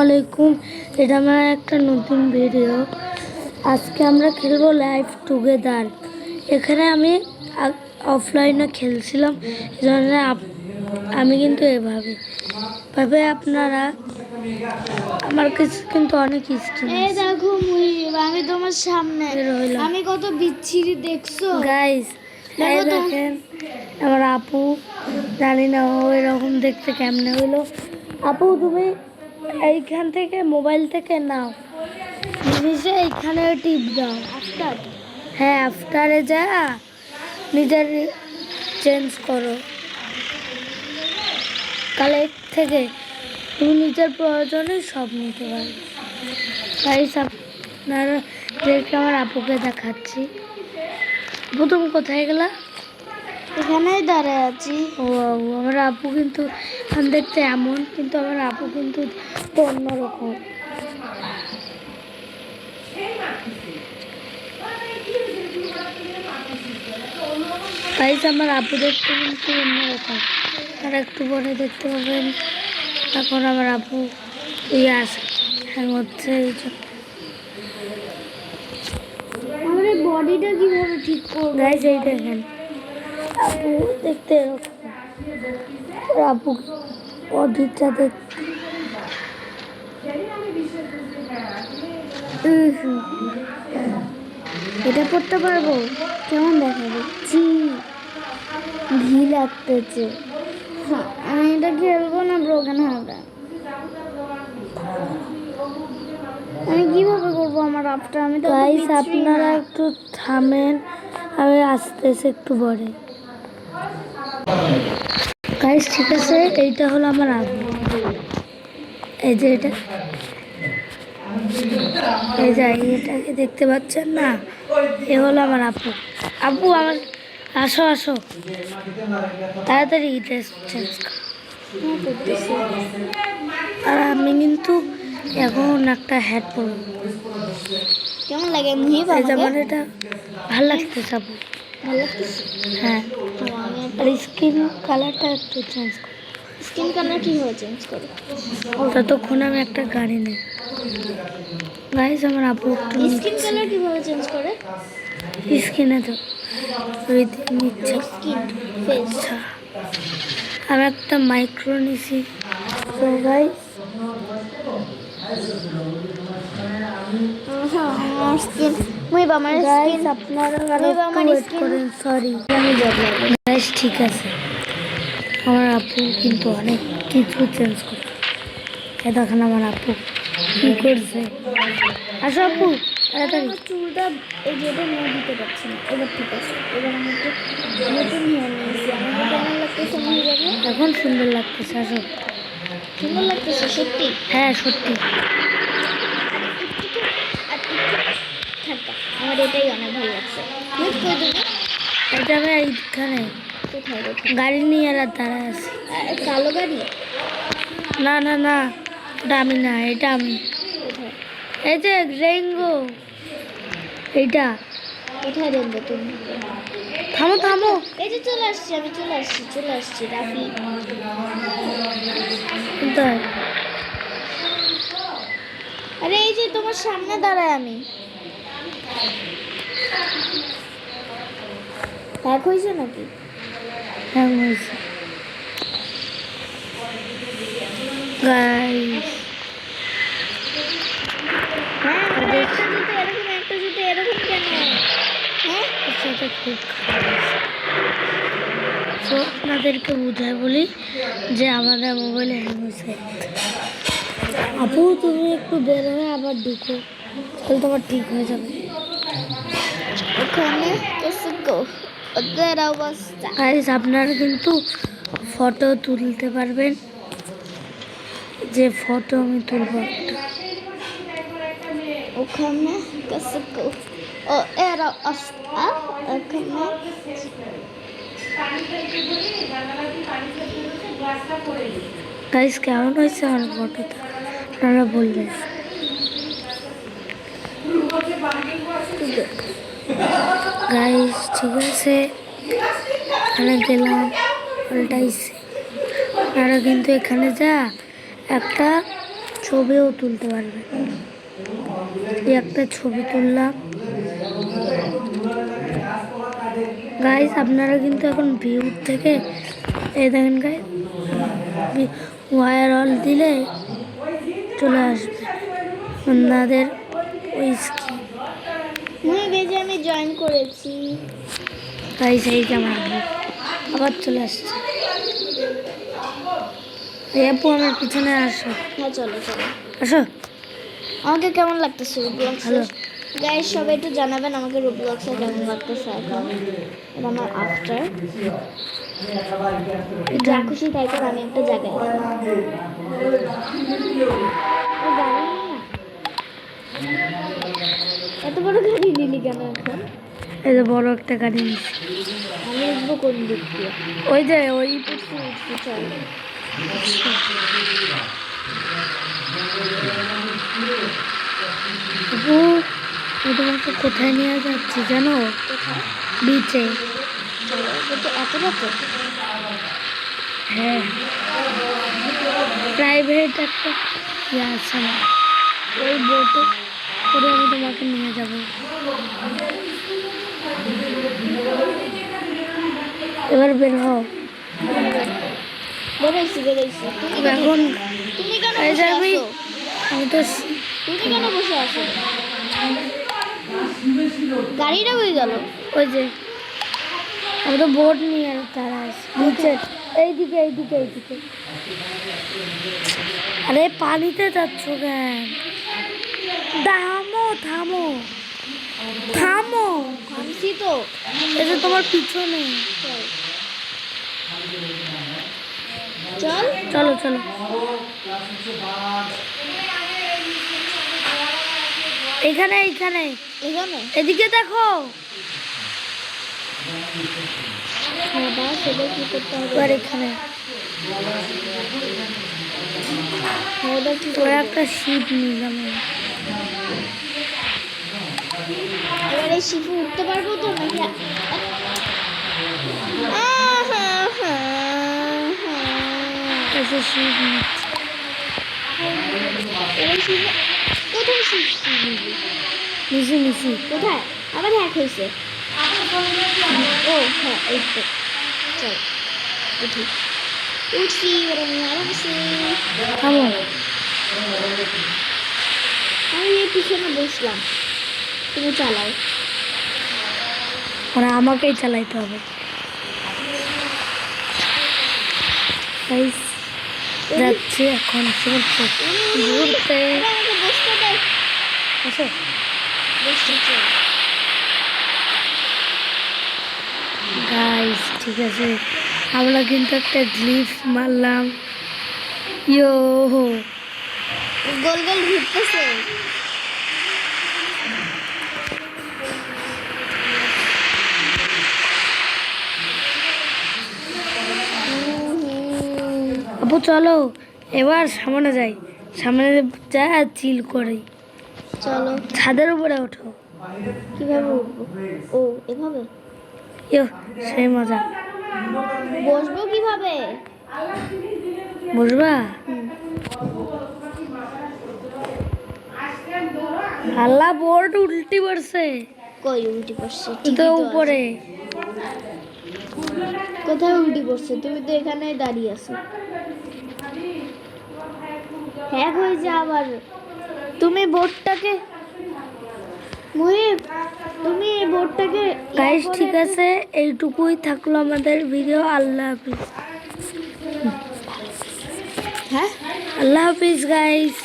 আলাইকুম। এটা আমার একটা নতুন ভিডিও। আজকে আমরা খেলবো লাইভ টুগেদার। এখানে আমি অফলাইনে খেলছিলাম, এজন্য আমি কিন্তু এভাবে আপনারা আমার কাছে কিন্তু অনেক স্কিন এই দেখো আমি তোমার সামনে আমি কত বিচ্ছিরি দেখছো গাইস। এই দেখেন আমার আপু, জানি না ও এরকম দেখতে কেমনে হইলো। আপু তুমি এইখান থেকে মোবাইল থেকে নাও, নিজে এইখানে টিপ দাও। আফটার হ্যাঁ, আফটারে যা নিজের চেঞ্জ করো। কালেক্ট থেকে তুমি নিজের প্রয়োজনে সব নিতে পারো। তাই আপনারা দেখে আমার আপুকে দেখাচ্ছি। প্রথম কোথায় গেলা? এখানেই দাঁড়ায় আছি। ও আমার আপু কিন্তু দেখতে এমন, কিন্তু আমার আপু কিন্তু অন্যরকম। গাইস, আমার আপু দেখতে কিন্তু অন্যরকম। আর একটু পরে দেখতে পাবেন এখন আমার আপু হ্যাং হচ্ছে। আমার এই বডিটা কিভাবে ঠিক করব? গাইস এই দেখেন আপু দেখতে এরকম, আপু বডিটা দেখতে এটা পড়তে পারবো? কেমন দেখাবে? ঘি লাগতেছে। হ্যাঁ, আমি এটা খেলবো না, ব্রোকেন হবে। আমি কিভাবে করবো আমার আপটা? আমি তো গাইস আপনারা একটু থামেন, আমি আসতেছি একটু পরে। গাইস ঠিক আছে, এইটা হলো আমার আপু। এই যে এটা, এই যে এটাকে দেখতে পাচ্ছেন না, এ হলো আমার আপু। আপু আমার আসো আসো, তাড়াতাড়ি ড্রেস চেঞ্জ করো। আর আমি কিন্তু এখন একটা হ্যাট পরবো। কেমন লাগে? আমার এটা ভালো লাগতেছে আপু, ভালো লাগতেছে। হ্যাঁ। আর স্কিন কালারটা একটু চেঞ্জ করো। স্কিন কালার কিভাবে চেঞ্জ করো? ততক্ষণ আমি একটা গাড়ি নেই। গাইস আমার আপু একটু স্কিন কালার কিভাবে চেঞ্জ করে? স্কিনে তো নিচ্ছে। Skin face. আচ্ছা, আমি একটা মাইক্রো নিছি। তো গাইস আমার স্কিন আমার স্কিন আপনারা ওয়েট করেন। সরি আমি বদলাবো। গাইস ঠিক আছে, আমার আপু কিন্তু অনেক কিছু চেঞ্জ করে। দেখেন আমার আপু কি করছে। আসো আপু তাড়াতাড়ি। আমার চুলটা এই যে এটা নিয়ে দিতে পারছি না। এবার ঠিক আছে, এবার আমি একটু নতুন হেয়ার নিয়েছি। আমার কেমন লাগতেছে মনে যাবে? এখন সুন্দর লাগতেছে। আসো, সুন্দর লাগতেছে সত্যি। হ্যাঁ সত্যি। থাকা আমার এটাই অনেক ভালো লাগছে। মিট করে দেবো। এটা আমি এইখানে কোথায় গাড়ি নিয়ে এরা দাঁড়ায় আছি। কালো গাড়ি? না না না, ওটা আমি না, এটা আমি। কোথায়? এই যে রেইনবো, এইটা। কোথায় দেখবো তুমি? থামো থামো। এই যে চলে আসছি, আমি চলে আসছি রাফি। কোথায়? আরে এই যে তোমার সামনে দাঁড়ায় আমি। হ্যাক হয়েছে নাকি? হ্যাং হয়েছে। গাইস হ্যাঁ, একটা জুতো এরকম কেন? হ্যাঁ, সেটা খুব খারাপ। তো আপনাদেরকে বুঝাই বলি যে আমাদের মোবাইলে হ্যাং হয়েছে। আপু তুমি একটু বের হয়ে আবার ঢুকো, তাহলে তোমার ঠিক হয়ে যাবে। ওখানে ওদের অবস্থা। গাইস আপনারা কিন্তু ফটো তুলতে পারবেন, যে ফটো আমি তুলবো একটা। ওখানে ও এরা অবস্থা। ওখানে গাইস কেমন হয়েছে আমার ফটোটা আপনারা বলবেন। গাইস ঠিক আছে, এখানে গেলাম, পাল্টাইছে। আপনারা কিন্তু এখানে যা একটা ছবিও তুলতে পারবে। এই একটা ছবি তুললাম। গাইস আপনারা কিন্তু এখন ভিউ থেকে এই দেখেন গাইস, ওয়ার অল দিলে চলে আসবে আপনাদের ওই স্ক্রিন। মুহি বেজে আমি জয়েন করেছি। গাইস এই যে আমার আবার চলে আসছে। এই আপু আমার পিছনে আসো, হ্যাঁ চলো চলো। আসো। আমাকে কেমন লাগতেছে রুবলক্স? ভালো। গাইস সবাই একটু জানাবেন আমাকে রুবলক্সে কেমন লাগতেছে এখন। এটা আমার আফটার। যা খুশি তাই কর, আমি একটা জায়গায় আছি। ও গাড়ি না, এত বড় গাড়ি নিলি কেন এখন? এই যে বড় একটা গাড়ি নিচ্ছি। আমি উঠবো কোন দিক দিয়ে? ওই যে ওই উঠছি উঠছি চল। আপু আমি তোমাকে কোথায় নিয়ে যাচ্ছি জানো? কোথায়? বিচে। চলো কিন্তু এত রাতে? হ্যাঁ, প্রাইভেট একটা ইয়ে আছে না, ওই বোটে করে আমি তোমাকে নিয়ে যাব। এবার বের হও। বেরোইছি বেরোইছি। এখন তুমি কেন এই যে বসে আমি আছো? আমি তো তুমি কেন বসে আছো? গাড়িটা হয়ে গেল। ওই যে আমি তো বোট নিয়ে তারা নিচে এইদিকে এইদিকে এইদিকে। আরে পানিতে যাচ্ছ কেন? থামো থামো থামো। আনছি তো। এই যে তোমার পিছনে। চল চলো চলো। এখানে এইখানে এখানে এদিকে দেখো। বাবা সেটা কি করতে হবে? এবার এখানে ওটা কি ওরা করবো? একটা শিপ নিয়ে যাবো। এবার এই শিপু উঠতে পারবো তো নাকি? এসে শিপ নিচ্ছে। এবার শিপু কোথায়? শিপ নিচি নিচি। কোথায়? আবার হ্যাক হয়েছে। ও হ্যাঁ এই তো। চল উঠি। উঠছি এবার আমি আরামসে। থামো। আমি এই পিছনে বসলাম, তুমি চালাও। মানে আমাকেই চালাইতে হবে। Guys, যাচ্ছি এখন ঘুরতে। এবার আমাকে বসতে দাও। আসো। বসতে চল। গাইস ঠিক আছে, আমরা কিন্তু একটা গ্লিফ মারলাম। ইয়ো গোল গোল ঘুরতেছে। আপু চলো এবার সামনে যাই, সামনে যা চিল করি। চলো ছাদের উপরে ওঠো। কিভাবে উঠবো? ও এভাবে? ইয়ো সেই মজা। বসবো কিভাবে? বুঝবা? আল্লাহ বোর্ড উল্টি পড়ছে। কই উল্টি পড়ছে? তো উপরে। কোথায় উল্টি পড়ছে? তুমি তো এখানে দাঁড়িয়ে আছো। হ্যাক হয়ে যা আবার। তুমি বোর্ডটাকে মুহিব, তুমি এই বোর্ডটাকে গাইস ঠিক আছে, এইটুকুই থাকলো আমাদের ভিডিও। আল্লাহ হাফিজ। হ্যাঁ আল্লাহ হাফিজ গাইস।